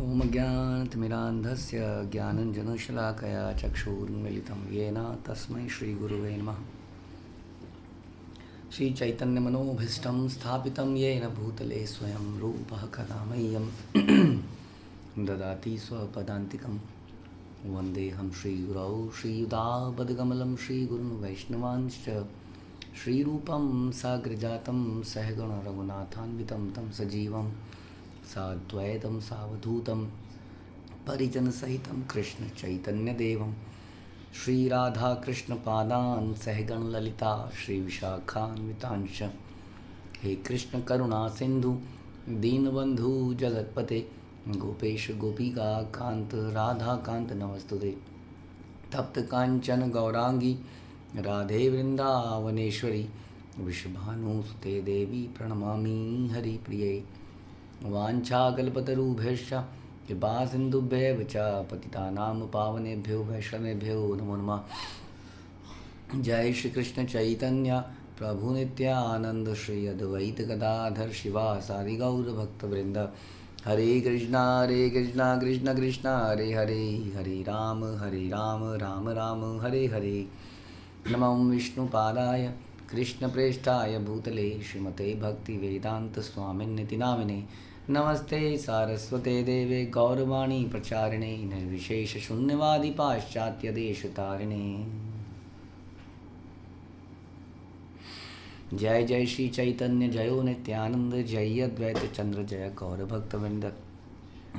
ॐ ज्ञानतिमिरान्धस्य ज्ञानञ्जनशलाकया चक्षुरुन्मिलितं येन तस्मै श्रीगुरुवे नमः। श्रीचैतन्यमनोभीष्टं स्थापितं येन भूतले स्वयं रूपः कदा मह्यं ददाति स्वपदान्तिकं। वन्देऽहं श्रीगुरौ श्रीयुतापदकमलं श्रीगुरुन् वैष्णवांश्च श्रीरूपं साग्रजातं सहगणरघुनाथान्वितं तं सजीवं साद्वैतं सावधूतं परिजनसहितं कृष्णचैतन्यदेवं श्रीराधाकृष्णपादान् सहगणललिता श्रीविशाखान्वितांश्च। हे कृष्ण करुणा सिन्धु दीनबन्धु जगत्पते गोपेश गोपिका कान्त राधाकान्त नमस्तुते। तप्त कांचन गौरांगी राधे वृंदावनेश्वरी विश्वभानुसुते देवी प्रणमामि हरिप्रिये। वाञ्छाकल्पतरुभ्यश्च कृपा सिन्धुभ्येव च पतितानां पावनेभ्यो वैष्णवेभ्यो नमो नमः। जय श्री कृष्ण चैतन्य प्रभु नित्यानंद श्री अद्वैत गदाधर शिवासादि गौर भक्तवृंद। हरे कृष्णा कृष्ण कृष्ण हरे हरे, हरे राम राम राम हरे हरे। नमो विष्णुपादाय कृष्णप्रेष्ठाय भूतले श्रीमते भक्तिवेदांत स्वामिन्निति नामिने। नमस्ते सारस्वते देवे गौरवाणी प्रचारिणे निर्विशेष शून्यवादी पाश्चात्य देश तारिणे। जय जय श्री चैतन्य जयो नित्यानंद जय अद्वैत चंद्र जय गौर भक्तवृंद।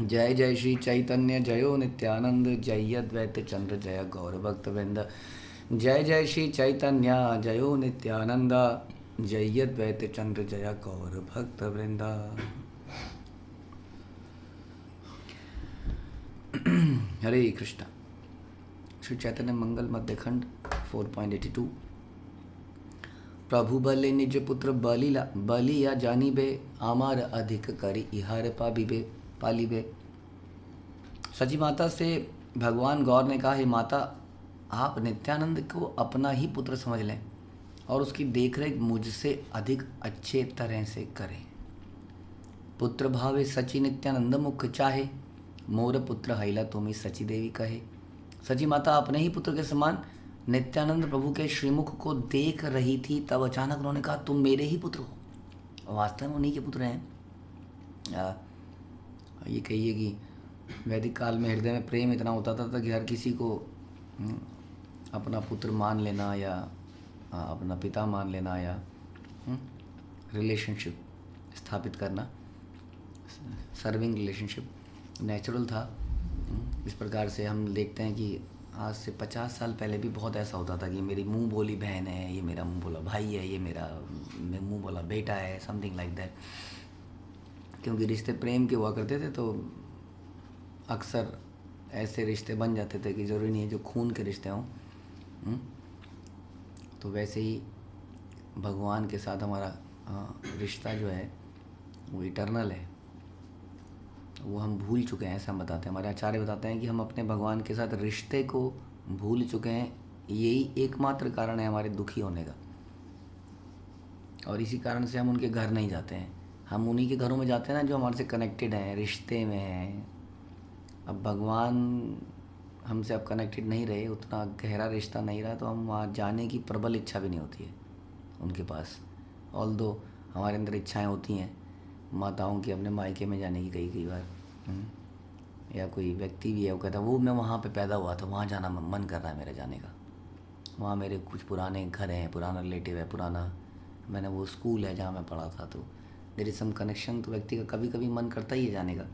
जय जय श्री चैतन्य जयो नित्यानंद जय अद्वैत चंद्र जय गौर भक्तवृंद। जय जय श्री चैतन्य जयो नित्यानंद जय अद्वैत चंद्र जय गौर भक्तवृंद। हरे कृष्णा। श्री चैतन्य मंगल मध्य खंड 4.82। प्रभु बले निज पुत्र बलिया जानिबे आमार अधिक करी इहार पालिबे। सची माता से भगवान गौर ने कहा, हे माता, आप नित्यानंद को अपना ही पुत्र समझ लें और उसकी देखरेख मुझसे अधिक अच्छे तरह से करें। पुत्र भावे सची नित्यानंद मुख चाहे, मोर पुत्र हैला तुम्हें सची देवी कहे। सची माता अपने ही पुत्र के समान नित्यानंद प्रभु के श्रीमुख को देख रही थी, तब अचानक उन्होंने कहा, तुम मेरे ही पुत्र हो। वास्तव में उन्हीं के पुत्र हैं। ये कहिए कि वैदिक काल में हृदय में प्रेम इतना होता था कि हर किसी को अपना पुत्र मान लेना या अपना पिता मान लेना या रिलेशनशिप स्थापित करना, सर्विंग रिलेशनशिप नेचुरल था। इस प्रकार से हम देखते हैं कि आज से 50 साल पहले भी बहुत ऐसा होता था कि मेरी मुंह बोली बहन है, ये मेरा मुंह बोला भाई है, ये मेरा मुंह बोला बेटा है, समथिंग लाइक दैट। क्योंकि रिश्ते प्रेम के हुआ करते थे तो अक्सर ऐसे रिश्ते बन जाते थे कि ज़रूरी नहीं है जो खून के रिश्ते हों। तो वैसे ही भगवान के साथ हमारा रिश्ता जो है वो इटर्नल है, वो हम भूल चुके हैं, ऐसा बताते हैं हमारे आचार्य। बताते हैं कि हम अपने भगवान के साथ रिश्ते को भूल चुके हैं। यही एकमात्र कारण है हमारे दुखी होने का, और इसी कारण से हम उनके घर नहीं जाते हैं। हम उन्हीं के घरों में जाते हैं ना जो हमारे से कनेक्टेड हैं, रिश्ते में हैं। अब भगवान हमसे अब कनेक्टेड नहीं रहे, उतना गहरा रिश्ता नहीं रहा, तो हम वहाँ जाने की प्रबल इच्छा भी नहीं होती है उनके पास। ऑल्दो हमारे अंदर इच्छाएं होती हैं माताओं की अपने मायके में जाने की कई बार। या कोई व्यक्ति भी है, वो कहता है वो मैं वहाँ पे पैदा हुआ था, वहाँ जाना मन कर रहा है मेरा जाने का। वहाँ मेरे कुछ पुराने घर हैं, पुराना रिलेटिव है, पुराना मैंने वो स्कूल है जहाँ मैं पढ़ा था, तो देयर इज सम कनेक्शन। तो व्यक्ति का कभी कभी मन करता ही है जाने का।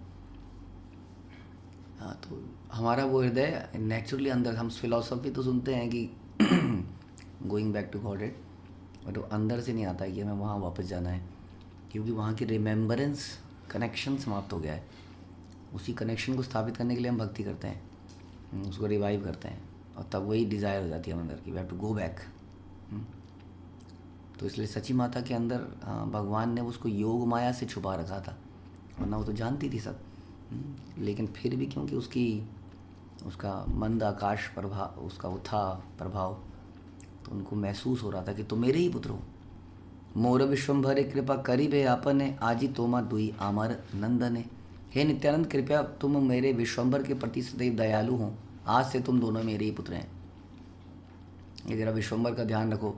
हाँ, तो हमारा वो हृदय नेचुरली अंदर, हम फिलॉसफी तो सुनते हैं कि going back to Godhead, but वो अंदर से नहीं आता है कि हमें वहाँ वापस जाना है, क्योंकि वहाँ की रिमेम्बरेंस कनेक्शन समाप्त हो गया है। उसी कनेक्शन को स्थापित करने के लिए हम भक्ति करते हैं, उसको रिवाइव करते हैं, और तब वही डिज़ायर हो जाती है हम अंदर की, we have to go back. तो इसलिए सची माता के अंदर भगवान ने उसको योग माया से छुपा रखा था, वरना वो तो जानती थी सब। लेकिन फिर भी क्योंकि उसका मंद आकाश प्रभाव, उसका वो था प्रभाव, तो उनको महसूस हो रहा था कि तुम मेरे ही पुत्र हो। मोर विश्वम्भरे कृपा करिबे आपने, आजी तोमा दुई आमर नंदने। हे नित्यानंद, कृपया तुम मेरे विश्वम्भर के प्रति सदैव दयालु हो। आज से तुम दोनों मेरे ही पुत्र हैं। ये जरा विश्वम्भर का ध्यान रखो,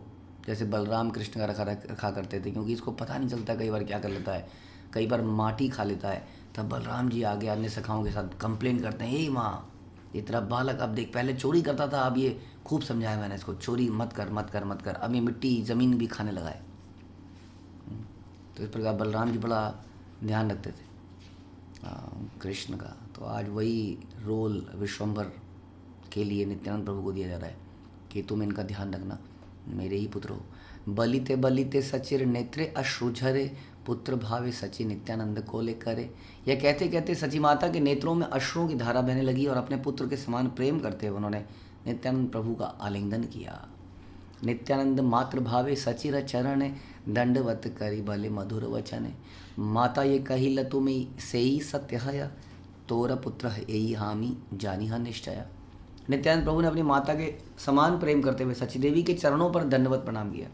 जैसे बलराम कृष्ण का रखा करते थे, क्योंकि इसको पता नहीं चलता कई बार क्या कर लेता है, कई बार माटी खा लेता है। तब बलराम जी आगे अन्य सखाओं के साथ कंप्लेन करते हैं, हे माँ, ये तेरा बालक अब देख, पहले चोरी करता था, अब ये खूब समझाया मैंने इसको, चोरी मत कर मत कर मत कर, अब ये मिट्टी ज़मीन भी खाने लगा है। तो इस प्रकार बलराम जी बड़ा ध्यान रखते थे कृष्ण का। तो आज वही रोल विश्वम्भर के लिए नित्यानंद प्रभु को दिया जा रहा है कि तुम इनका ध्यान रखना, मेरे ही पुत्र हो। बलिते बलिते सचिर नेत्रे अश्रुझरे, पुत्र भावे सचि नित्यानंद को ले करे। यह कहते कहते सची माता के नेत्रों में अश्रुओं की धारा बहने लगी और अपने पुत्र के समान प्रेम करते हुए उन्होंने नित्यानंद प्रभु का आलिंगन किया। नित्यानंद मातृ भावे सचिर चरण, दंडवत करी भले मधुर वचन। माता ये कही ल तुम्ही से ही सत्य हया, तोर पुत्र यही हामी जानी हा निश्चया। नित्यानंद प्रभु ने अपनी माता के समान प्रेम करते हुए सची देवी के चरणों पर दंडवत प्रणाम किया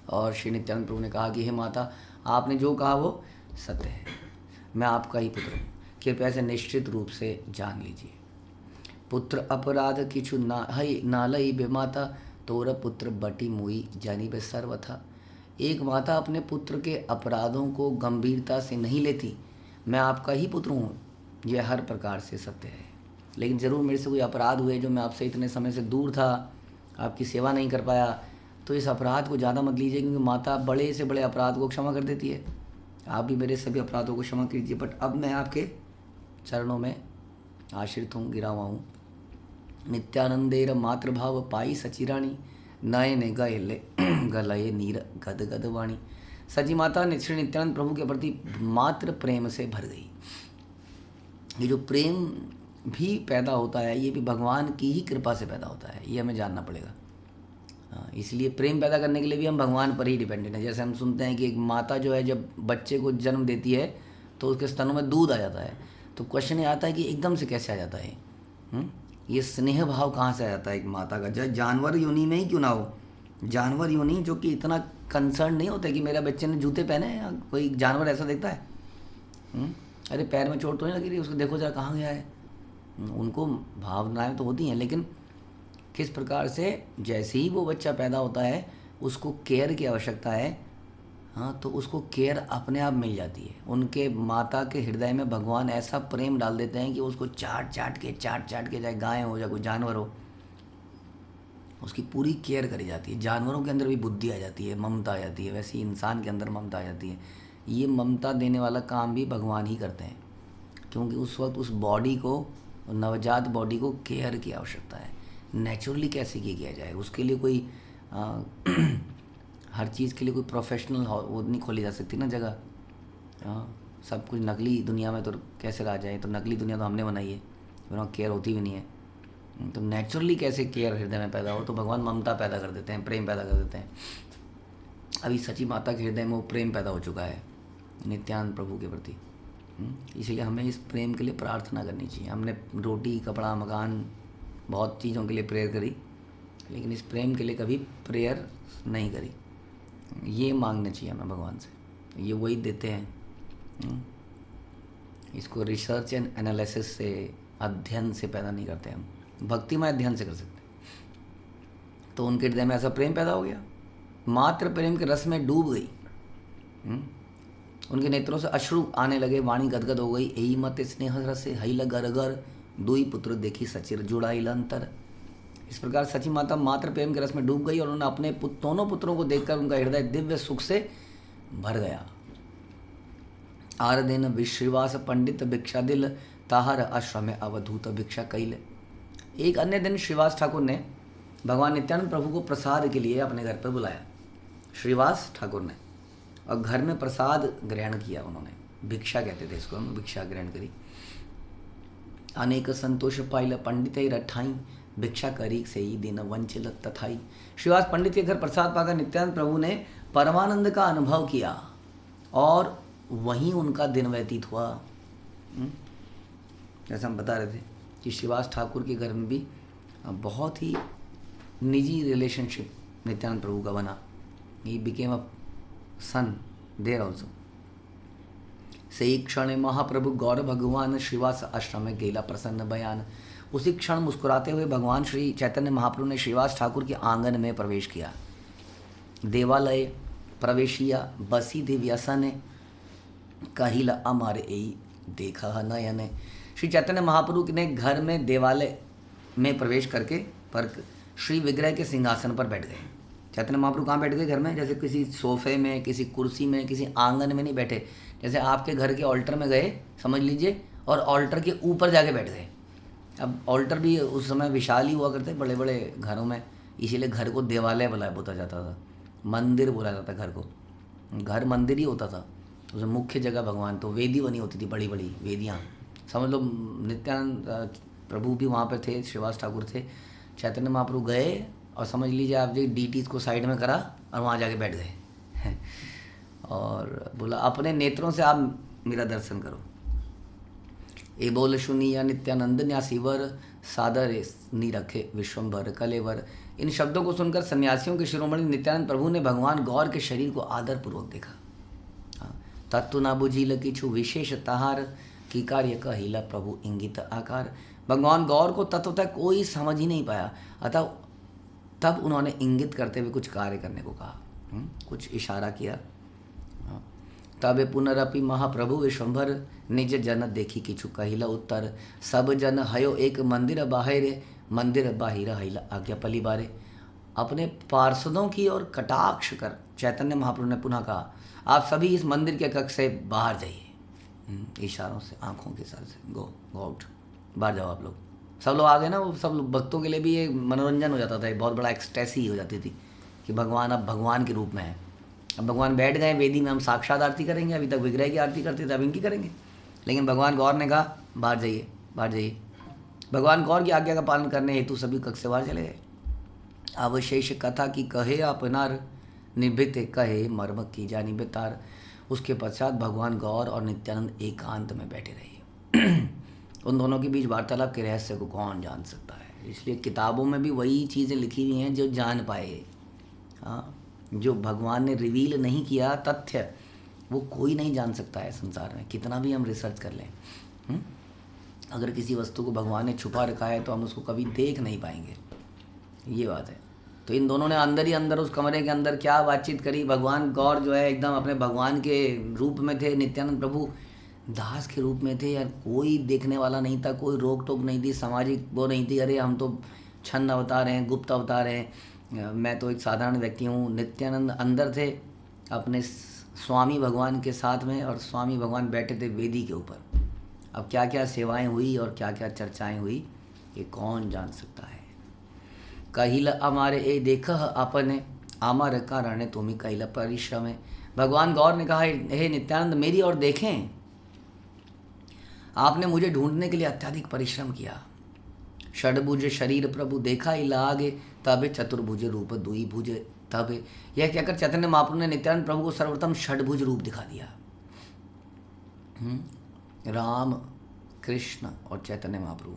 और श्री नित्यानंद प्रभु ने कहा कि हे माता, आपने जो कहा वो सत्य है, मैं आपका ही पुत्र हूँ, कृपया ऐसे निश्चित रूप से जान लीजिए। पुत्र अपराध किछु नालई बे माता, तोर पुत्र बटी मुई जानी बे सर्वथा। एक माता अपने पुत्र के अपराधों को गंभीरता से नहीं लेती। मैं आपका ही पुत्र हूँ, यह हर प्रकार से सत्य है, लेकिन ज़रूर मेरे से कोई अपराध हुए जो मैं आपसे इतने समय से दूर था, आपकी सेवा नहीं कर पाया, तो इस अपराध को ज़्यादा मत लीजिए, क्योंकि माता बड़े से बड़े अपराध को क्षमा कर देती है। आप भी मेरे सभी अपराधों को क्षमा कीजिए, बट अब मैं आपके चरणों में आश्रित हूँ, गिरा हुआ हूँ। नित्यानंदेर मातृभाव पाई सचिराणी, नयने गलये नीर गद गद वाणी। सची माता श्री नित्यानंद प्रभु के प्रति मात्र प्रेम से भर गई। ये जो प्रेम भी पैदा होता है, ये भी भगवान की ही कृपा से पैदा होता है, ये हमें जानना पड़ेगा। इसलिए प्रेम पैदा करने के लिए भी हम भगवान पर ही डिपेंडेंट हैं। जैसे हम सुनते हैं कि एक माता जो है जब बच्चे को जन्म देती है तो उसके स्तनों में दूध आ जाता है, तो क्वेश्चन ये आता है कि एकदम से कैसे आ जाता है? ये स्नेह भाव कहाँ से आ जाता है एक माता का? जानवर योनि में ही क्यों ना हो, जानवर योनि जो कि इतना कंसर्न नहीं होता कि मेरा बच्चे ने जूते पहने हैं, या कोई जानवर ऐसा देखता है अरे पैर में चोट तो नहीं लगी रही, उसको देखो जरा कहाँ गया है। उनको भावनाएं तो होती हैं, लेकिन किस प्रकार से जैसे ही वो बच्चा पैदा होता है उसको केयर की आवश्यकता है, तो उसको केयर अपने आप मिल जाती है। उनके माता के हृदय में भगवान ऐसा प्रेम डाल देते हैं कि उसको चाट चाट के चाहे गाय हो या कोई जानवर हो, उसकी पूरी केयर करी जाती है। जानवरों के अंदर भी बुद्धि आ जाती है, ममता आ जाती है, वैसे ही इंसान के अंदर ममता आ जाती है। ये ममता देने वाला काम भी भगवान ही करते हैं, क्योंकि उस वक्त उस बॉडी को, नवजात बॉडी को केयर की आवश्यकता है। नेचुरली कैसे किया जाए, उसके लिए कोई हर चीज़ के लिए कोई प्रोफेशनल वो नहीं खोली जा सकती ना जगह। सब कुछ नकली दुनिया में तो कैसे रहा जाए? तो नकली दुनिया तो हमने बनाई है, वहाँ केयर होती भी नहीं है। तो नेचुरली कैसे केयर हृदय में पैदा हो? तो भगवान ममता पैदा कर देते हैं, प्रेम पैदा कर देते हैं। अभी सची माता के हृदय में वो प्रेम पैदा हो चुका है नित्यानंद प्रभु के प्रति। इसलिए हमें इस प्रेम के लिए प्रार्थना करनी चाहिए। हमने रोटी, कपड़ा, मकान, बहुत चीज़ों के लिए प्रेयर करी, लेकिन इस प्रेम के लिए कभी प्रेयर नहीं करी। ये मांगना चाहिए हमें भगवान से, ये वही देते हैं। इसको रिसर्च एंड एनालिसिस से, अध्ययन से पैदा नहीं करते हम, भक्तिमय अध्ययन से कर सकते। तो उनके हृदय में ऐसा प्रेम पैदा हो गया, मात्र प्रेम के रस में डूब गई। उनके नेत्रों से अश्रु आने लगे, वाणी गदगद हो गई। यही मत स्नेह रस हई लगर गर, दुई पुत्र देखी सचिर जुड़ाई अंतर। इस प्रकार सची माता मात्र प्रेम के रस में डूब गई और उन्होंने अपने दोनों पुत्रों को देखकर उनका हृदय दिव्य सुख से भर गया। आर दिन विश्वास पंडित भिक्षा दिल, ताहर आश्रम अवधूत भिक्षा कैल। एक अन्य दिन श्रीवास ठाकुर ने भगवान नित्यानंद प्रभु को प्रसाद के लिए अपने घर पर बुलाया। श्रीवास ठाकुर ने, और घर में प्रसाद ग्रहण किया उन्होंने, भिक्षा कहते थे इसको, हम भिक्षा ग्रहण करी। अनेक संतोष पाइल पंडित रठाई, भिक्षा करी से ही दिन वंचिल तथाई। श्रीवास पंडित के घर प्रसाद पाकर नित्यानंद प्रभु ने परमानंद का अनुभव किया और वहीं उनका दिन व्यतीत हुआ। जैसा हम बता रहे थे कि श्रीवास ठाकुर के घर में भी बहुत ही निजी रिलेशनशिप नित्यानंद प्रभु का बना। He became a son there also. सही क्षण महाप्रभु गौर भगवान श्रीवास आश्रम में गेला प्रसन्न बयान। उसी क्षण मुस्कुराते हुए भगवान श्री चैतन्य महाप्रभु ने श्रीवास ठाकुर के आंगन में प्रवेश किया। देवालय प्रवेशिया बसी दिव्यसन कहिला अमारे यही देखा नयन। श्री चैतन्य महाप्रभु ने घर में देवालय में प्रवेश करके पर श्री विग्रह के सिंहासन पर बैठ गए। चैतन्य महाप्रभु कहाँ बैठ गए? घर में, जैसे किसी सोफे में, किसी कुर्सी में, किसी आंगन में नहीं बैठे। जैसे आपके घर के ऑल्टर में गए समझ लीजिए, और ऑल्टर के ऊपर जाके बैठ गए। अब ऑल्टर भी उस समय विशाल ही हुआ करते बड़े बड़े घरों में, इसीलिए घर को देवालय बोला जाता था, मंदिर बोला जाता घर को। घर मंदिर ही होता था, उसमें मुख्य जगह भगवान, तो वेदी बनी होती थी, बड़ी बड़ी वेदियाँ समझ लो। नित्यानंद प्रभु भी वहाँ पर थे, श्रीवास ठाकुर थे। चैतन्य महाप्रभु गए और समझ लीजिए आप जी डीटीज को साइड में करा और वहाँ जाके बैठ गए और बोला अपने नेत्रों से आप मेरा दर्शन करो। ए बोल सुनिया नित्यानंद न्यासीवर सादर नी रखे विश्वम्भर कलेवर। इन शब्दों को सुनकर सन्यासियों के शिरोमणि नित्यानंद प्रभु ने भगवान गौर के शरीर को आदरपूर्वक देखा। तत्व ना बुझील किछु विशेष तहार की कार्य कहिला प्रभु इंगित आकार। भगवान गौर को तत्वतः कोई समझ ही नहीं पाया, अतः तब उन्होंने इंगित करते हुए कुछ कार्य करने को कहा, कुछ इशारा किया। तबे पुनरपि महाप्रभु विश्वम्भर निज जन देखी किछु कहिला उत्तर। सब जन हयो एक मंदिर बाहिर हईला आज्ञा पली बारे। अपने पार्षदों की ओर कटाक्ष कर चैतन्य महाप्रभु ने पुनः कहा, आप सभी इस मंदिर के कक्ष से बाहर जाइए। इशारों से, आंखों के साथ से, गो आउट, बाहर जाओ आप लोग। सब लोग आ गए ना, वो सब भक्तों के लिए भी ये मनोरंजन हो जाता था, एक बहुत बड़ा एक्सटेसी हो जाती थी कि भगवान अब भगवान के रूप में है। अब भगवान बैठ गए वेदी में, हम साक्षात आरती करेंगे। अभी तक विग्रह की आरती करते थे, अब इनकी करेंगे। लेकिन भगवान गौर ने कहा बाहर जाइए, बाहर जाइए। भगवान गौर की आज्ञा का पालन करने हेतु सभी कक्ष से बाहर चले गए। अवशेष कथा की कहे अपनार निभित कहे मर्म की जानी बेतार। उसके पश्चात भगवान गौर और नित्यानंद एकांत में बैठे रहे। उन दोनों के बीच वार्तालाप के रहस्य को कौन जान सकता है? इसलिए किताबों में भी वही चीज़ें लिखी हुई हैं जो जान पाए। हाँ, जो भगवान ने रिवील नहीं किया तथ्य, वो कोई नहीं जान सकता है संसार में, कितना भी हम रिसर्च कर लें। अगर किसी वस्तु को भगवान ने छुपा रखा है तो हम उसको कभी देख नहीं पाएंगे, ये बात है। तो इन दोनों ने अंदर ही अंदर उस कमरे के अंदर क्या बातचीत करी। भगवान गौर जो है एकदम अपने भगवान के रूप में थे, नित्यानंद प्रभु दास के रूप में थे। यार कोई देखने वाला नहीं था, कोई रोक टोक नहीं थी, सामाजिक वो नहीं थी, अरे हम तो छन्न अवतार हैं, गुप्त अवतार हैं, मैं तो एक साधारण व्यक्ति हूँ। नित्यानंद अंदर थे अपने स्वामी भगवान के साथ में, और स्वामी भगवान बैठे थे वेदी के ऊपर। अब क्या क्या सेवाएं हुई और क्या क्या चर्चाएं हुई, ये कौन जान सकता है। कहिला अमारे ए देख अपने अमर कारण तुम्हें कहिला परिश्रम है। भगवान गौर ने कहा, हे नित्यानंद मेरी ओर देखें, आपने मुझे ढूंढने के लिए अत्यधिक परिश्रम किया। षडभुज शरीर प्रभु देखा ही लागे, तबे चतुर्भुज रूप दुई भुज तबे। यह कहकर चैतन्य महाप्रभु ने नित्यानंद प्रभु को सर्वप्रथम षडभुज रूप दिखा दिया। राम, कृष्ण और चैतन्य महाप्रभु,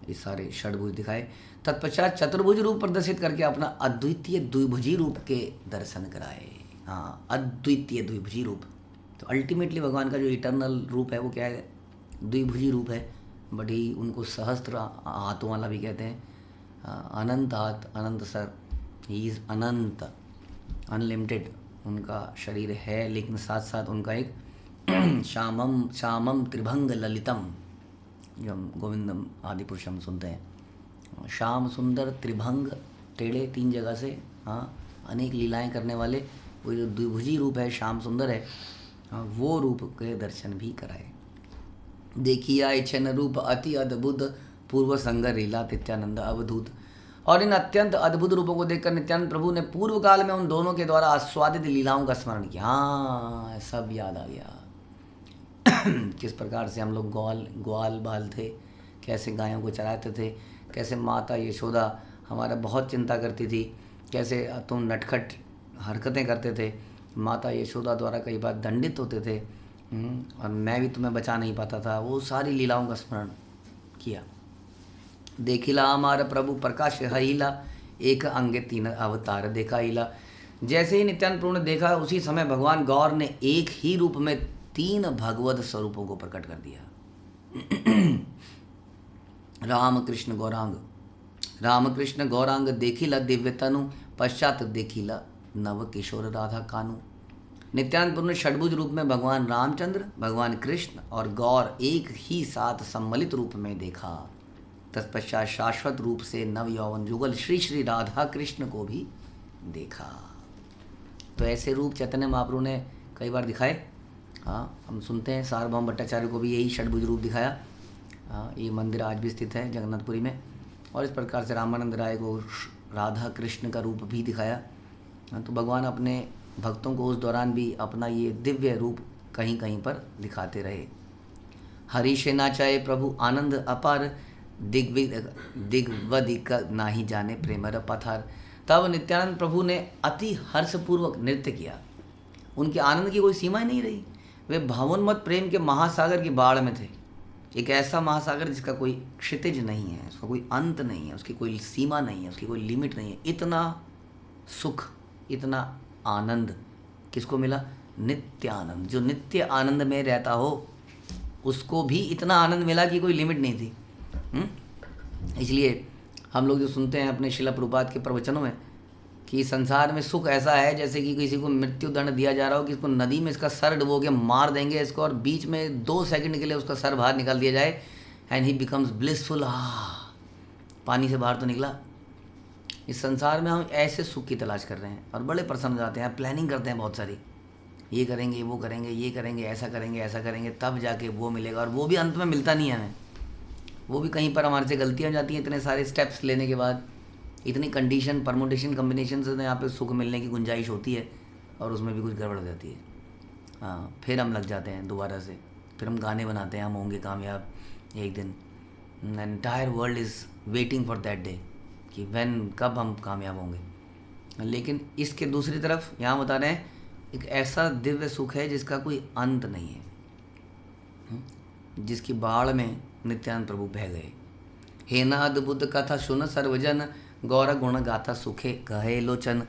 ये सारे षडभुज दिखाए। तत्पश्चात चतुर्भुज रूप प्रदर्शित करके अपना अद्वितीय द्विभुजी रूप के दर्शन कराए। हाँ, अद्वितीय द्विभुजी रूप। तो अल्टीमेटली भगवान का जो इटर्नल रूप है वो क्या है? द्विभुजी रूप है। बट ही उनको सहस्त्र हाथों वाला भी कहते हैं, अनंत हाथ, अनंत सर। ही इज़ अनंत, अनलिमिटेड उनका शरीर है। लेकिन साथ साथ उनका एक श्यामम श्यामम त्रिभंग ललितम, जो हम गोविंदम आदि पुरुष हम सुनते हैं, श्याम सुंदर त्रिभंग, टेढ़े तीन जगह से, हाँ, अनेक लीलाएं करने वाले, वो जो द्विभुजी रूप है, श्याम सुंदर है, हाँ, वो रूप के दर्शन भी कराए। देखिया इच्छन रूप अति अद्भुत, पूर्व संगर लीला नित्यानंद अवधूत। और इन अत्यंत अद्भुत रूपों को देखकर नित्यानंद प्रभु ने पूर्व काल में उन दोनों के द्वारा आस्वादित लीलाओं का स्मरण किया। हाँ, सब याद आ गया। किस प्रकार से हम लोग ग्वाल बाल थे, कैसे गायों को चराते थे, कैसे माता यशोदा हमारा बहुत चिंता करती थी, कैसे तुम नटखट हरकतें करते थे, माता यशोदा द्वारा कई बार दंडित होते थे, और मैं भी तुम्हें बचा नहीं पाता था। वो सारी लीलाओं का स्मरण किया। देखिला हमारा प्रभु प्रकाश हईला, एक अंगे तीन अवतार देखा हीला। जैसे ही नित्यानंद प्रभु ने देखा, उसी समय भगवान गौर ने एक ही रूप में 3 भगवत स्वरूपों को प्रकट कर दिया। राम कृष्ण गौरांग। रामकृष्ण गौरांग देखिला दिव्य तनु, पश्चात देखिला नव किशोर राधा कानु। नित्यानंद प्रभु ने षडभुज रूप में भगवान रामचंद्र, भगवान कृष्ण और गौर एक ही साथ सम्मिलित रूप में देखा। तत्पश्चात शाश्वत रूप से नव यौवन युगल श्री श्री राधा कृष्ण को भी देखा। तो ऐसे रूप चैतन्य महाप्रभु ने कई बार दिखाए। हाँ, हम सुनते हैं सार्वभौम भट्टाचार्य को भी यही षडभुज रूप दिखाया। हाँ, ये मंदिर आज भी स्थित है जगन्नाथपुरी में। और इस प्रकार से रामानंद राय को राधा कृष्ण का रूप भी दिखाया। तो भगवान अपने भक्तों को उस दौरान भी अपना ये दिव्य रूप कहीं कहीं पर दिखाते रहे। हरि से नाचाए प्रभु आनंद अपार, दिग्वदिक नाही जाने प्रेमर पथार। तब नित्यानंद प्रभु ने अति हर्षपूर्वक नृत्य किया। उनके आनंद की कोई सीमा ही नहीं रही। वे भावोन्मत्त प्रेम के महासागर की बाढ़ में थे। एक ऐसा महासागर जिसका कोई क्षितिज नहीं है, उसका कोई अंत नहीं है, उसकी कोई सीमा नहीं है, उसकी कोई लिमिट नहीं है। इतना सुख, इतना आनंद किसको मिला? नित्य आनंद। जो नित्य आनंद में रहता हो उसको भी इतना आनंद मिला कि कोई लिमिट नहीं थी। इसलिए हम लोग जो सुनते हैं अपने शिला प्रभुपाद के प्रवचनों में कि संसार में सुख ऐसा है जैसे कि किसी को मृत्यु दंड दिया जा रहा हो कि इसको नदी में इसका सर डुबो के मार देंगे इसको, और बीच में 2 सेकंड के लिए उसका सर बाहर निकाल दिया जाए एंड ही बिकम्स ब्लिसफुल। पानी से बाहर तो निकला। इस संसार में हम ऐसे सुख की तलाश कर रहे हैं और बड़े प्रसन्न हो जाते हैं, प्लानिंग करते हैं बहुत सारी, ये करेंगे, वो करेंगे, ये करेंगे, ऐसा करेंगे, ऐसा करेंगे, तब जाके वो मिलेगा। और वो भी अंत में मिलता नहीं है हमें। वो भी कहीं पर हमारे से गलतियाँ हो जाती हैं। इतने सारे स्टेप्स लेने के बाद, इतनी कंडीशन, परमुटेशन, कम्बिनेशन से यहाँ पे सुख मिलने की गुंजाइश होती है और उसमें भी कुछ गड़बड़ हो जाती है। हाँ, फिर हम लग जाते हैं दोबारा से, फिर हम गाने बनाते हैं हम होंगे कामयाब एक दिन। Entire world is waiting for that day कि व्हेन, कब हम कामयाब होंगे। लेकिन इसके दूसरी तरफ यहाँ बता रहे हैं एक ऐसा दिव्य सुख है जिसका कोई अंत नहीं है, जिसकी बाढ़ में नित्यानंद प्रभु बह गए। हे न अद्भुत कथा सुन सर्वजन, गौर गुण गाथा सुखे कहे लोचन।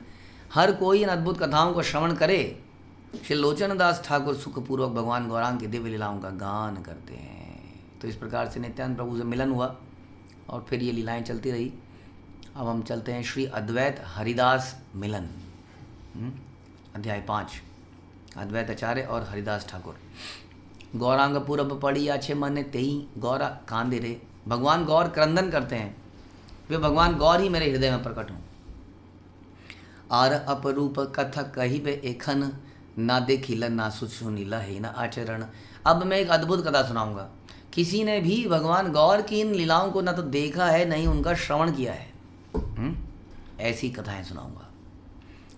हर कोई इन अद्भुत कथाओं को श्रवण करे। श्री लोचन दास ठाकुर सुखपूर्वक भगवान गौरांग की दिव्य लीलाओं का गान करते हैं। तो इस प्रकार से नित्यानंद प्रभु से मिलन हुआ और फिर ये लीलाएं चलती रही। अब हम चलते हैं श्री अद्वैत हरिदास मिलन, अध्याय 5, अद्वैत आचार्य और हरिदास ठाकुर। गौरांग पूरब पड़ी आछे मन तेई, गौरा कांदे रे। भगवान गौर क्रंदन करते हैं, वे भगवान गौर ही मेरे हृदय में प्रकट हों। आर अपरूप कथा कही वे एखन, ना देखिला ना सुनीला है ना आचरण। अब मैं एक अद्भुत कथा सुनाऊंगा। किसी ने भी भगवान गौर की इन लीलाओं को ना तो देखा है, नहीं उनका श्रवण किया है। ऐसी कथाएं सुनाऊंगा।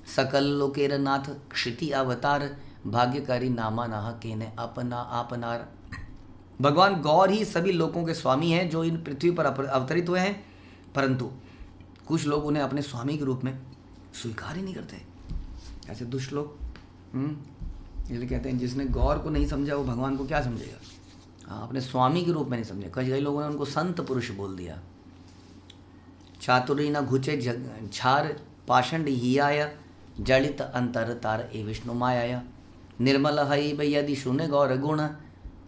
सकल लोकेर नाथ क्षिति अवतार, भाग्यकारी नामा नाह केने अपना आपनार। भगवान गौर ही सभी लोगों के स्वामी हैं जो इन पृथ्वी पर अवतरित हुए हैं, परंतु कुछ लोग उन्हें अपने स्वामी के रूप में स्वीकार ही नहीं करते। ऐसे दुष्ट लोग, इसलिए कहते हैं जिसने गौर को नहीं समझा वो भगवान को क्या समझेगा। हाँ, अपने स्वामी के रूप में नहीं समझे। कई लोगों ने उनको संत पुरुष बोल दिया। चातुरी न घुचे झार, पाषंड हियाया, जड़ित अंतर तार ए विष्णु माया। निर्मल हई यदि सुने गौर गुण,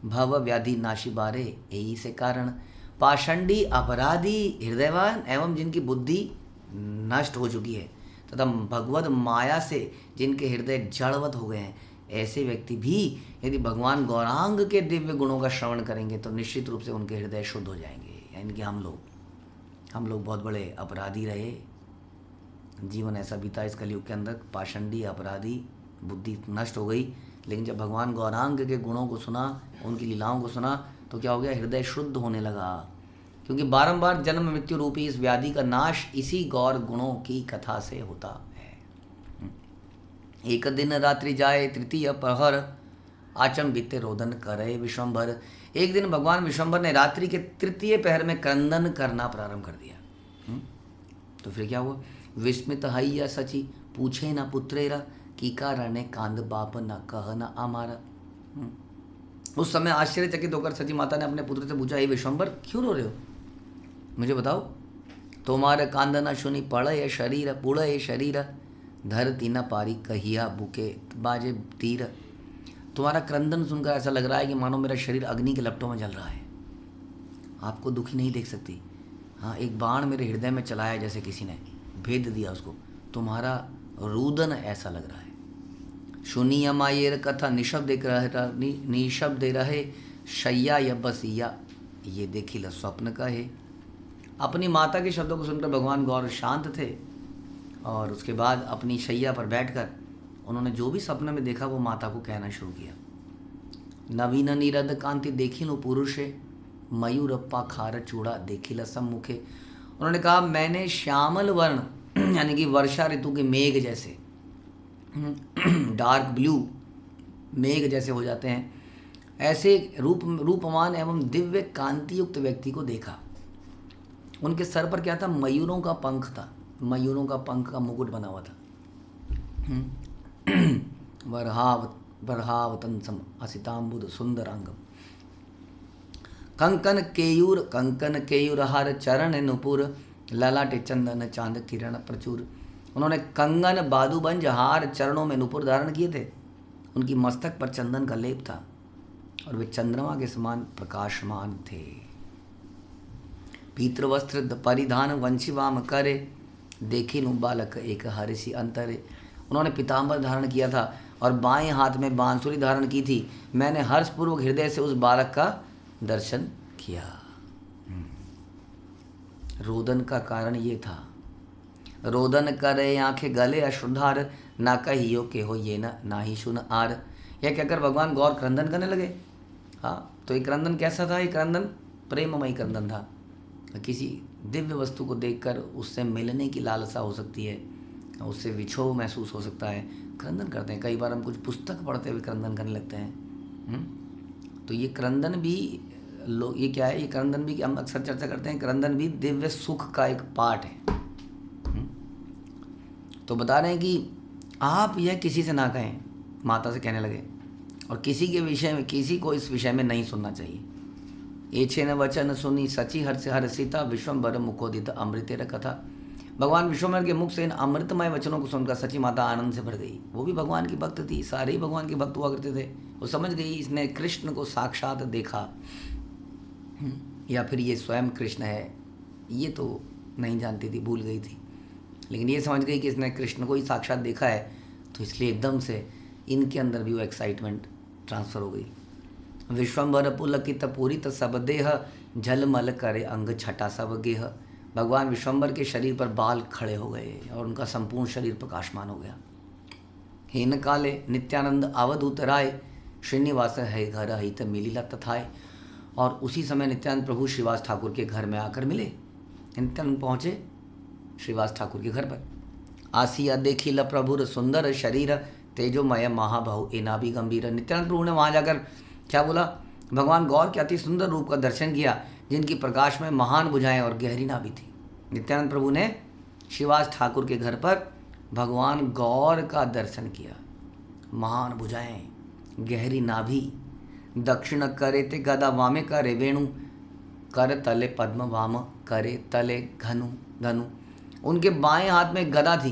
भव व्याधि नाशी बारे यही से कारण। पाषंडी, अपराधी, हृदयवान एवं जिनकी बुद्धि नष्ट हो चुकी है तथा भगवत माया से जिनके हृदय जड़वत हो गए हैं, ऐसे व्यक्ति भी यदि भगवान गौरांग के दिव्य गुणों का श्रवण करेंगे तो निश्चित रूप से उनके हृदय शुद्ध हो जाएंगे। यानी कि हम लोग बहुत बड़े अपराधी रहे, जीवन ऐसा बीता इस कलयुग के अंदर, पाषंडी, अपराधी, बुद्धि नष्ट हो गई। लेकिन जब भगवान गौरांग के गुणों को सुना, उनकी लीलाओं को सुना, तो क्या हो गया? हृदय शुद्ध होने लगा। क्योंकि बारंबार जन्म मृत्यु रूपी इस व्याधि का नाश इसी गौर गुणों की कथा से होता है। एक दिन रात्रि जाए तृतीय प्रहर, आचंबित रोदन करे विश्वम्भर। एक दिन भगवान विश्वम्भर ने रात्रि के तृतीय पहर में क्रंदन करना प्रारंभ कर दिया। तो फिर क्या हुआ? विस्मित हैया सची, पूछे न पुत्रेरा, की कारण कांद बाप न कह न अमारा। उस समय आश्चर्यचकित होकर सची माता ने अपने पुत्र से पूछा, हे विश्वम्भर, क्यों रो रहे हो? मुझे बताओ। तुम्हारे कांद न सुनी पड़े शरीर, पुड़े शरीर, धरती न पारी कहिया बुके बाजे तीर। तुम्हारा क्रंदन सुनकर ऐसा लग रहा है कि मानो मेरा शरीर अग्नि के लपटों में जल रहा है। आपको दुखी नहीं देख सकती। हाँ, एक बाण मेरे हृदय में चलाया जैसे किसी ने, भेद दिया उसको। तुम्हारा रुदन ऐसा लग रहा है। सुनिय मायेर कथा निशब्द रहे शैया या बसिया, ये देखिला स्वप्न का है। अपनी माता के शब्दों को सुनकर भगवान गौर शांत थे और उसके बाद अपनी शैया पर बैठकर उन्होंने जो भी सपने में देखा वो माता को कहना शुरू किया। नवीन नीरद कांति देखिलो पुरुषे, मयूरप्पा खार चूड़ा देखिला सम्मुखे। उन्होंने कहा मैंने श्यामल वर्ण यानी कि वर्षा ऋतु के मेघ जैसे डार्क ब्लू मेघ जैसे हो जाते हैं, ऐसे रूपमान एवं दिव्य कांति युक्त व्यक्ति को देखा। उनके सर पर क्या था? मयूरों का पंख था। मयूरों का पंख का मुकुट बना हुआ था। बरहावतंसम असितांबुद सुंदरांगम। कंकन केयूर हार चरण नुपुर, ललाटे चंदन चांद किरण प्रचुर। उन्होंने कंगन बादुबंज हार चरणों में नुपुर धारण किए थे। उनकी मस्तक पर चंदन का लेप था और वे चंद्रमा के समान प्रकाशमान थे। पीत्र वस्त्र परिधान वंशीवाम करे, देखिनु बालक एक हरिषि अंतरे। उन्होंने पीताम्बर धारण किया था और बाएं हाथ में बांसुरी धारण की थी। मैंने हर्षपूर्वक हृदय से उस बालक का दर्शन किया। रोदन का कारण ये था। रोदन करे आंखें गले अश्रुधार, ना कहियो के हो ये ना ही सुन आर। यह कहकर भगवान गौर क्रंदन करने लगे। हाँ, तो ये क्रंदन कैसा था? ये क्रंदन प्रेममयी क्रंदन था। किसी दिव्य वस्तु को देखकर उससे मिलने की लालसा हो सकती है, उससे विछोह महसूस हो सकता है, क्रंदन करते हैं। कई बार हम कुछ पुस्तक पढ़ते हुए क्रंदन करने लगते हैं। तो ये क्रंदन भी ये क्या है? ये क्रंदन भी हम अक्सर चर्चा करते हैं, क्रंदन भी दिव्य सुख का एक पार्ट है। तो बता रहे हैं कि आप यह किसी से ना कहें, माता से कहने लगे, और किसी के विषय में, किसी को इस विषय में नहीं सुनना चाहिए। एछे न वचन सुनी सची हर सीता, विश्वम्भर मुखोदित अमृतेर कथा। भगवान विश्वम्भर के मुख से इन अमृतमय वचनों को सुनकर सची माता आनंद से भर गई। वो भी भगवान की भक्त थी, सारे ही भगवान के भक्त हुआ करते थे। वो समझ गई इसने कृष्ण को साक्षात देखा, या फिर ये स्वयं कृष्ण है। ये तो नहीं जानती थी, भूल गई थी, लेकिन ये समझ गई कि इसने कृष्ण को ही साक्षात देखा है। तो इसलिए एकदम से इनके अंदर भी वो एक्साइटमेंट ट्रांसफर हो गई। विश्वम्भर पुलकित पूरित सब देह, झलमल करे अंग छटा सब गेह। भगवान विश्वम्भर के शरीर पर बाल खड़े हो गए और उनका संपूर्ण शरीर प्रकाशमान हो गया। हेन काले नित्यानंद अवधूत राय, श्रीनिवास है घर हित मिलिला तथाय। और उसी समय नित्यानंद प्रभु श्रीवास ठाकुर के घर में आकर मिले। नित्यानंद पहुँचे श्रीवास ठाकुर के घर पर। आसिया देखिला प्रभुर सुंदर शरीर, तेजोमय महाबाहु एना भी गंभीर। नित्यानंद प्रभु ने वहाँ जाकर क्या बोला? भगवान गौर के अति सुंदर रूप का दर्शन किया, जिनकी प्रकाश में महान भुजाएं और गहरी नाभि थी। नित्यानंद प्रभु ने श्रीवास ठाकुर के घर पर भगवान गौर का दर्शन किया। महान भुजाएं, गहरी नाभि, दक्षिण करे ते गदा वामे करे वेणु, कर तले पद्म वाम करे तले घनु धनु। उनके बाएं हाथ में गदा थी,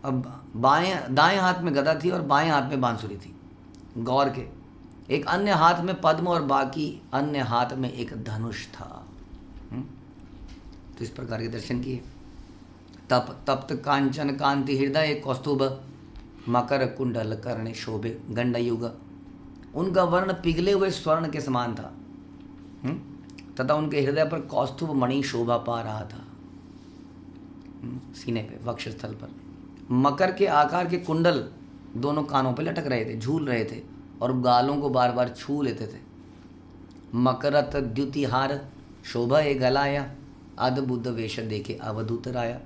अब दाएं हाथ में गदा थी और बाएं हाथ में बांसुरी थी गौर के। एक अन्य हाथ में पद्म और बाकी अन्य हाथ में एक धनुष था। तो इस प्रकार के दर्शन किए। तप्त कांचन कांति हृदय कौस्तुभ, मकर कुंडल कर्णे शोभे गंडयुग। उनका वर्ण पिघले हुए स्वर्ण के समान था तथा उनके हृदय पर कौस्तुभ मणि शोभा पा रहा था। सीने पे, वक्षस्थल पर मकर के आकार के कुंडल दोनों कानों पे लटक रहे थे, झूल रहे थे और गालों को बार बार छू लेते थे। मकरत द्युतिहार शोभा ए गलाया, अद्भुत वेश देखे अवधूत राया।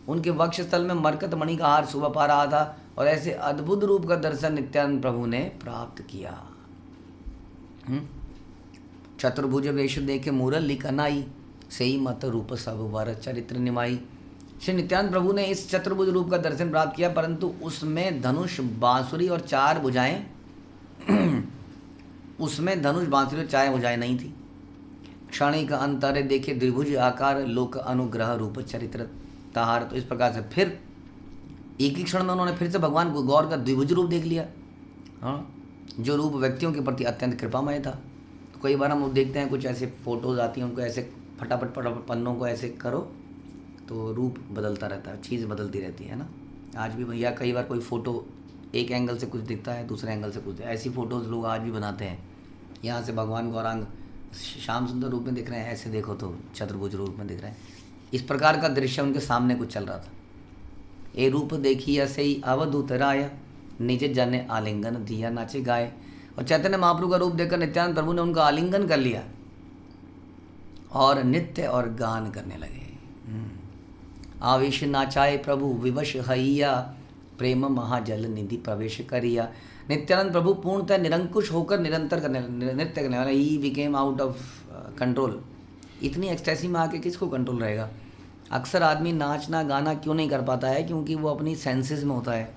उनके वक्षस्थल में मरकत मणि का हार शोभा पा रहा था और ऐसे अद्भुत रूप का दर्शन नित्यानंद प्रभु ने प्राप्त किया। चतुर्भुज वेश देखे मुरली कनाई, सही मत रूप सब वर चरित्र निमाई। श्री नित्यानंद प्रभु ने इस चतुर्भुज रूप का दर्शन प्राप्त किया, परंतु उसमें धनुष बांसुरी और चार भुजाएं उसमें धनुष बांसुरी और चार भुजाएं नहीं थी। क्षणिक अंतरे देखे द्विभुज आकार, लोक अनुग्रह रूप चरित्र ताहार। तो इस प्रकार से फिर एक ही क्षण में उन्होंने फिर से भगवान गौर का द्विभुज रूप देख लिया। हाँ, जो रूप व्यक्तियों के प्रति अत्यंत कृपामय था। तो कई बार हम देखते हैं कुछ ऐसे फ़ोटोज़ आती हैं, उनको ऐसे फटाफट फटाफट पन्नों को ऐसे करो तो रूप बदलता रहता है, चीज़ बदलती रहती है ना। आज भी भैया कई बार कोई फ़ोटो एक एंगल से कुछ दिखता है, दूसरे एंगल से कुछ, ऐसी फ़ोटोज़ लोग आज भी बनाते हैं। यहाँ से भगवान गौरांग श्याम सुंदर रूप में दिख रहे हैं, ऐसे देखो तो चतुर्भुज रूप में दिख रहे हैं। इस प्रकार का दृश्य उनके सामने कुछ चल रहा था। ए रूप देखी ऐसे ही अवधूत राय, निज जन आलिंगन दिया नाचे गाए। और चैतन्य महाप्रभु का रूप देखकर नित्यानंद प्रभु ने उनका आलिंगन कर लिया और नृत्य और गान करने लगे। आवेश नाचाए प्रभु विवश हइया, प्रेम महाजल निधि प्रवेश करिया। नित्यानंद प्रभु पूर्णतः निरंकुश होकर निरंतर नृत्य करने वाला, he became out of control. इतनी एक्सटेसी में आके किसको कंट्रोल रहेगा। अक्सर आदमी नाचना गाना क्यों नहीं कर पाता है, क्योंकि वो अपनी सेंसेस में होता है।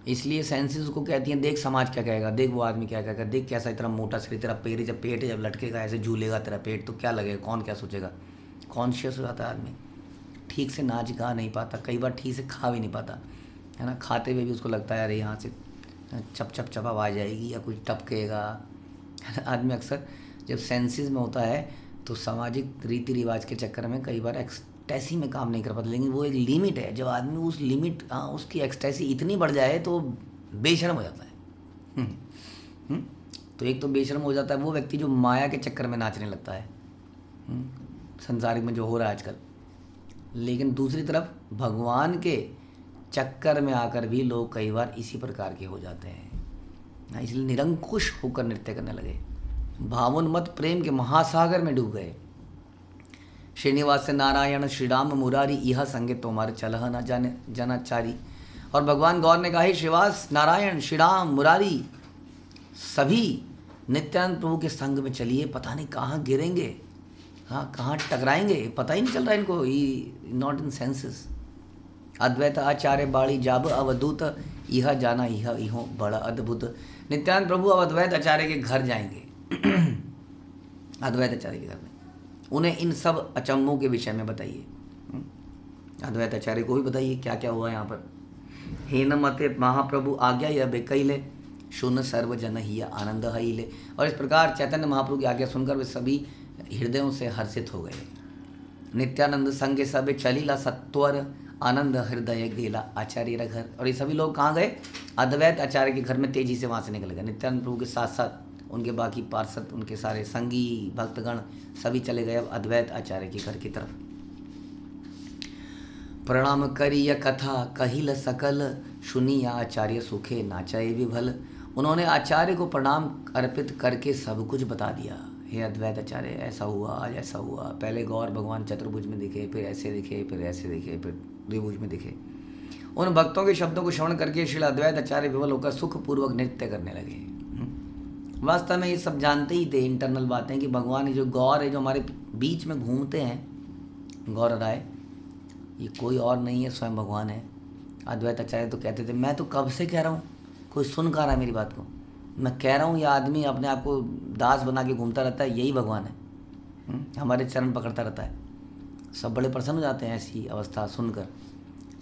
इसलिए सेंसेस को कहती हैं देख समाज क्या कहेगा, देख वो आदमी क्या कहेगा, देख कैसा इतना मोटा शरीर, तेरा पेट जब लटकेगा ऐसे झूलेगा तेरा पेट तो क्या लगेगा, कौन क्या सोचेगा। कॉन्शियस हो जाता है आदमी, ठीक से नाच गा नहीं पाता, कई बार ठीक से खा भी नहीं पाता है ना। खाते हुए भी उसको लगता है अरे यहाँ से चप चप चप आवाज़ आएगी या कुछ टपकेगा। आदमी अक्सर जब सेंसेस में होता है तो सामाजिक रीति रिवाज के चक्कर में कई बार एक्सटेसी में काम नहीं कर पाता। लेकिन वो एक लिमिट है, जब आदमी उस लिमिट उसकी एक्सटेसी इतनी बढ़ जाए तो बेशर्म हो जाता है। तो एक तो बेशर्म हो जाता है वो व्यक्ति जो माया के चक्कर में नाचने लगता है, संसारिक में जो हो रहा है आजकल। लेकिन दूसरी तरफ भगवान के चक्कर में आकर भी लोग कई बार इसी प्रकार के हो जाते हैं, इसलिए निरंकुश होकर नृत्य करने लगे, भावोन्मत्त प्रेम के महासागर में डूब गए। श्रीनिवास नारायण श्री राम मुरारी, यह संगे तुम्हारे चलह न जाने जनाचारी। और भगवान गौर ने कहा हे श्रीनिवास नारायण श्री राम मुरारी, सभी नित्यानंद प्रभु के संग में चलिए, पता नहीं कहाँ गिरेंगे, हाँ कहाँ टकराएंगे, पता ही नहीं चल रहा है इनको, ही नॉट इन सेंसेस। अद्वैत आचार्य बाड़ी जाब अवधूत, यह जाना यह इहो बड़ा अद्भुत। नित्यानंद प्रभु अब अद्वैत आचार्य के घर जाएंगे। अद्वैत आचार्य के घर में उन्हें इन सब अचम्भों के विषय में बताइए। अद्वैत आचार्य को भी बताइए क्या क्या हुआ यहाँ पर। हेन मते महाप्रभु आज्ञा यह बेकैले, सुन सर्वजन ही आनंद हईले। और इस प्रकार चैतन्य महाप्रभु की आज्ञा सुनकर वे सभी हृदयों से हर्षित हो गए। नित्यानंद संगे सब चलीला सत्वर, आनंद हृदय गेला आचार्य घर। और ये सभी लोग कहाँ गए, अद्वैत आचार्य के घर में तेजी से वहाँ से निकल गए। नित्यानंद प्रभु के साथ साथ उनके बाकी पार्षद, उनके सारे संगी भक्तगण सभी चले गए अब अद्वैत आचार्य के घर की तरफ। प्रणाम करिय कथा कहिल सकल, सुनिया आचार्य सुखे नाचाए विभल। उन्होंने आचार्य को प्रणाम अर्पित करके सब कुछ बता दिया। हे अद्वैत आचार्य ऐसा हुआ, आज ऐसा हुआ, पहले गौर भगवान चतुर्भुज में दिखे, फिर ऐसे दिखे, फिर ऐसे दिखे, फिर द्विभुज में दिखे। उन भक्तों के शब्दों को श्रवण करके श्री अद्वैत आचार्य विवल होकर सुखपूर्वक नृत्य करने लगे। वास्तव में ये सब जानते ही थे इंटरनल बातें कि भगवान जो गौर है, जो हमारे बीच में घूमते हैं गौर राय, ये कोई और नहीं है, स्वयं भगवान है। अद्वैत आचार्य तो कहते थे मैं तो कब से कह रहा हूँ, कोई सुन कहाँ रहा है मेरी बात को, मैं कह रहा हूँ ये आदमी अपने आप को दास बना के घूमता रहता है, यही भगवान है। हमारे चरण पकड़ता रहता है। सब बड़े प्रसन्न हो जाते हैं ऐसी अवस्था सुनकर।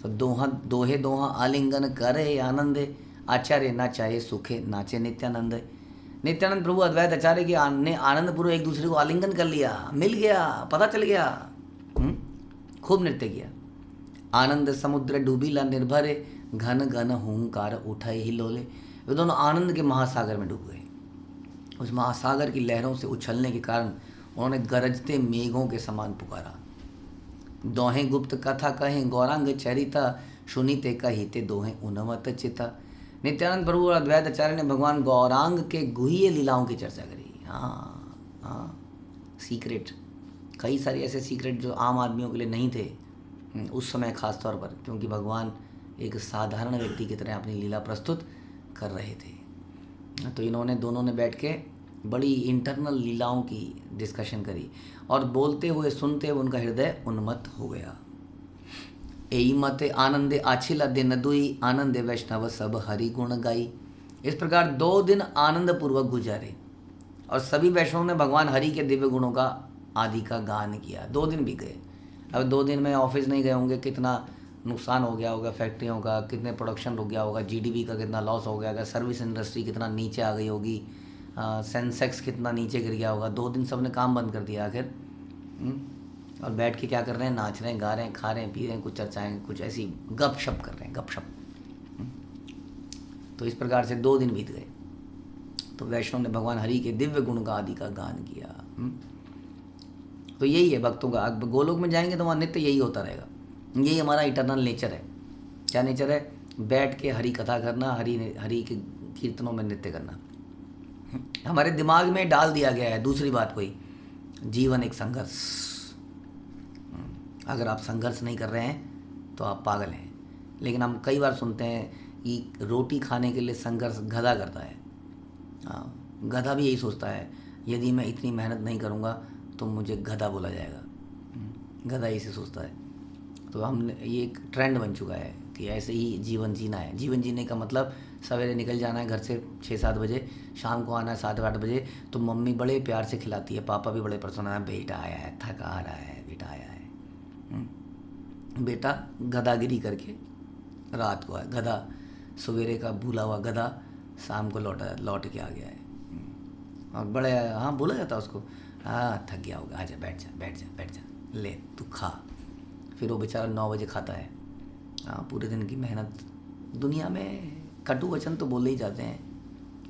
तो दोहे दोहा आलिंगन करे आनंदे, आचार्य नाचाए सुखे नाचे नित्यानंद। नित्यानंद प्रभु अद्वैत आचार्य के ने आनंद पूर्व एक दूसरे को आलिंगन कर लिया, मिल गया, पता चल गया, खूब नृत्य किया। आनंद समुद्र डूबीला निर्भरे, घन घन हुंकार उठाए ही लोले। वे दोनों आनंद के महासागर में डूब गए। उस महासागर की लहरों से उछलने के कारण उन्होंने गरजते मेघों के समान पुकारा। दोहें गुप्त कथा कहें गौरांग चरिता, सुनीते कहिते दोहें उन्मत्त चिता। नित्यानंद प्रभु और अद्वैत आचार्य ने भगवान गौरांग के गुह्य लीलाओं की चर्चा करी। हाँ, सीक्रेट, कई सारे ऐसे सीक्रेट जो आम आदमियों के लिए नहीं थे उस समय खास तौर पर, क्योंकि भगवान एक साधारण व्यक्ति की तरह अपनी लीला प्रस्तुत कर रहे थे। तो इन्होंने दोनों ने बैठ के बड़ी इंटरनल लीलाओं की डिस्कशन करी और बोलते हुए सुनते हुए उनका हृदय उन्मत्त हो गया। एई मते आनंदे आछिला दिन दुई, आनंदे वैष्णव सब हरि गुण गाई। इस प्रकार 2 दिन आनंद पूर्वक गुजारे और सभी वैष्णव ने भगवान हरि के दिव्य गुणों का आदि का गान किया। 2 दिन भी गए। अब 2 दिन में ऑफिस नहीं गए होंगे, कितना नुकसान हो गया होगा फैक्ट्रियों का, कितने प्रोडक्शन रुक गया होगा, जीडीपी का कितना लॉस हो गया होगा, सर्विस इंडस्ट्री कितना नीचे आ गई होगी, सेंसेक्स कितना नीचे गिर गया होगा। 2 दिन सबने काम बंद कर दिया आखिर। और बैठ के क्या कर रहे हैं, नाच रहे हैं, गा रहे हैं, खा रहे हैं, पी रहे हैं, कुछ चर्चाएँ, कुछ ऐसी गपशप कर रहे हैं, गपशप। तो इस प्रकार से 2 दिन बीत गए। तो वैष्णव ने भगवान हरि के दिव्य गुण का आदि का गान किया। तो यही है भक्तों का। अब गोलोक में जाएंगे तो वहाँ नित्य यही होता रहेगा। यही हमारा इटर्नल नेचर है। क्या नेचर है? बैठ के हरि कथा करना, हरि के कीर्तनों में नृत्य करना। हमारे दिमाग में डाल दिया गया है दूसरी बात कोई, जीवन एक संघर्ष। अगर आप संघर्ष नहीं कर रहे हैं तो आप पागल हैं। लेकिन हम कई बार सुनते हैं कि रोटी खाने के लिए संघर्ष गधा करता है। हाँ, गधा भी यही सोचता है, यदि मैं इतनी मेहनत नहीं करूँगा तो मुझे गधा बोला जाएगा। गधा इसे सोचता है। तो हम ये एक ट्रेंड बन चुका है कि ऐसे ही जीवन जीना है। जीवन जीने का मतलब सवेरे निकल जाना है घर से 6-7 बजे, शाम को आना है 7-8 बजे। तो मम्मी बड़े प्यार से खिलाती है, पापा भी बड़े प्रसन्न है, बेटा आया है, थका रहा है, बेटा आया है। बेटा गधागिरी करके रात को आया, गधा सवेरे का भूला हुआ गधा शाम को लौट के आ गया है। और बड़े हाँ बोला जाता है उसको, हाँ थक गया होगा, आजा बैठ जा बैठ जा बैठ जा, ले तू खा। फिर वो बेचारा 9 बजे खाता है। हाँ, पूरे दिन की मेहनत। दुनिया में कटु वचन तो बोले ही जाते हैं,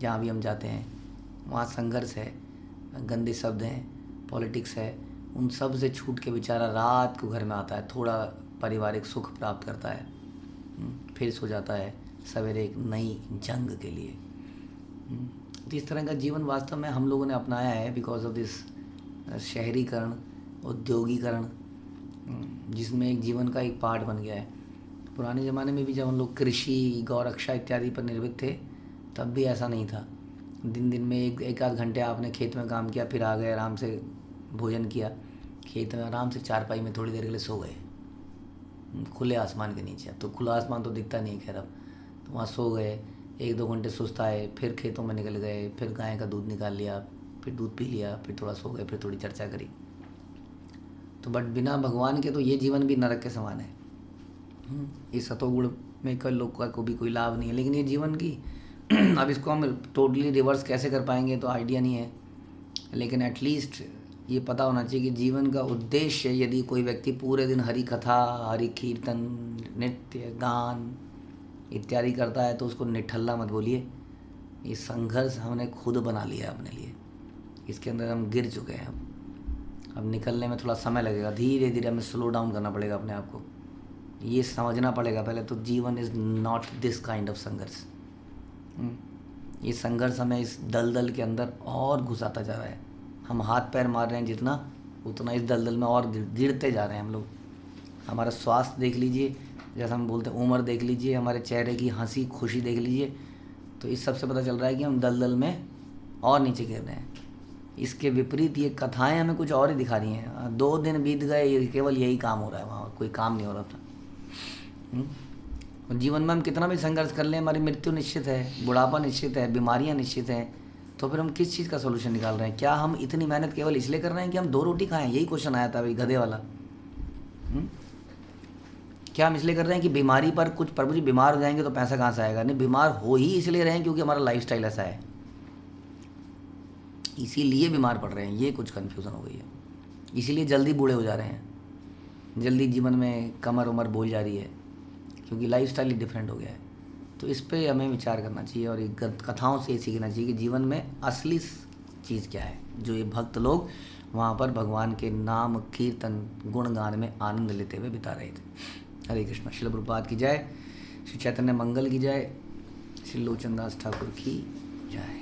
जहाँ भी हम जाते हैं वहाँ संघर्ष है, गंदे शब्द हैं, पॉलिटिक्स है। उन सब से छूट के बेचारा रात को घर में आता है, थोड़ा पारिवारिक सुख प्राप्त करता है, फिर सो जाता है सवेरे एक नई जंग के लिए। तो इस तरह का जीवन वास्तव में हम लोगों ने अपनाया है बिकॉज ऑफ दिस शहरीकरण, औद्योगिकरण, जिसमें एक जीवन का एक पार्ट बन गया है। पुराने ज़माने में भी जब हम लोग कृषि, गौरक्षा इत्यादि पर निर्भर थे तब भी ऐसा नहीं था। दिन में एक आध घंटे आपने खेत में काम किया, फिर आ गए, आराम से भोजन किया, खेत में आराम से चारपाई में थोड़ी देर के लिए सो गए खुले आसमान के नीचे। अब तो खुला आसमान तो दिखता नहीं खैर अब, तो वहाँ सो गए, 1-2 घंटे सुस्ताए, फिर खेतों में निकल गए, फिर गाय का दूध निकाल लिया, फिर दूध पी लिया, फिर थोड़ा सो गए, फिर थोड़ी चर्चा करी। तो बट बिना भगवान के तो ये जीवन भी नरक के समान है। इस सतोगुण में कोई लोग को भी कोई लाभ नहीं है। लेकिन ये जीवन की अब इसको हम टोटली रिवर्स कैसे कर पाएंगे तो आइडिया नहीं है। लेकिन एटलीस्ट ये पता होना चाहिए कि जीवन का उद्देश्य, यदि कोई व्यक्ति पूरे दिन हरि कथा, हरि कीर्तन, नृत्य, गान इत्यादि करता है तो उसको निठल्ला मत बोलिए। ये संघर्ष हमने खुद बना लिया है अपने लिए, इसके अंदर हम गिर चुके हैं। अब निकलने में थोड़ा समय लगेगा, धीरे धीरे हमें स्लो डाउन करना पड़ेगा अपने आप को, ये समझना पड़ेगा पहले तो जीवन is not this kind of संघर्ष। ये संघर्ष हमें इस दलदल के अंदर और घुसाता जा रहा है। हम हाथ पैर मार रहे हैं जितना, उतना इस दलदल में और गिरते जा रहे हैं हम लोग। हमारा स्वास्थ्य देख लीजिए, जैसा हम बोलते हैं उम्र देख लीजिए, हमारे चेहरे की हंसी खुशी देख लीजिए, तो इस सबसे पता चल रहा है कि हम दलदल में और नीचे गिर रहे हैं। इसके विपरीत ये कथाएं हमें कुछ और ही दिखा रही हैं। 2 दिन बीत गए, केवल यही काम हो रहा है, वहाँ कोई काम नहीं हो रहा था। और जीवन में हम कितना भी संघर्ष कर लें, हमारी मृत्यु निश्चित है, बुढ़ापा निश्चित है, बीमारियां निश्चित हैं, तो फिर हम किस चीज़ का सोल्यूशन निकाल रहे हैं? क्या हम इतनी मेहनत केवल इसलिए कर रहे हैं कि हम 2 रोटी खाएं? यही क्वेश्चन आया था भाई गधे वाला। क्या हम इसलिए कर रहे हैं कि बीमारी पर कुछ प्रभु जी बीमार हो जाएंगे तो पैसा कहाँ से आएगा? नहीं, बीमार हो ही इसलिए रहे हैं क्योंकि हमारा लाइफस्टाइल ऐसा है, इसीलिए बीमार पड़ रहे हैं। ये कुछ कन्फ्यूज़न हो गई है, इसीलिए जल्दी बूढ़े हो जा रहे हैं, जल्दी जीवन में कमर उमर बोल जा रही है, क्योंकि लाइफस्टाइल ही डिफरेंट हो गया है। तो इस पे हमें विचार करना चाहिए और एक कथाओं से ये सीखना चाहिए कि जीवन में असली चीज़ क्या है। जो ये भक्त लोग वहाँ पर भगवान के नाम कीर्तन गुणगान में आनंद लेते हुए बिता रहे थे। हरे कृष्ण। श्रील प्रभुपाद की जय, श्री चैतन्य मंगल की जय, श्री लोचन दास ठाकुर की जय।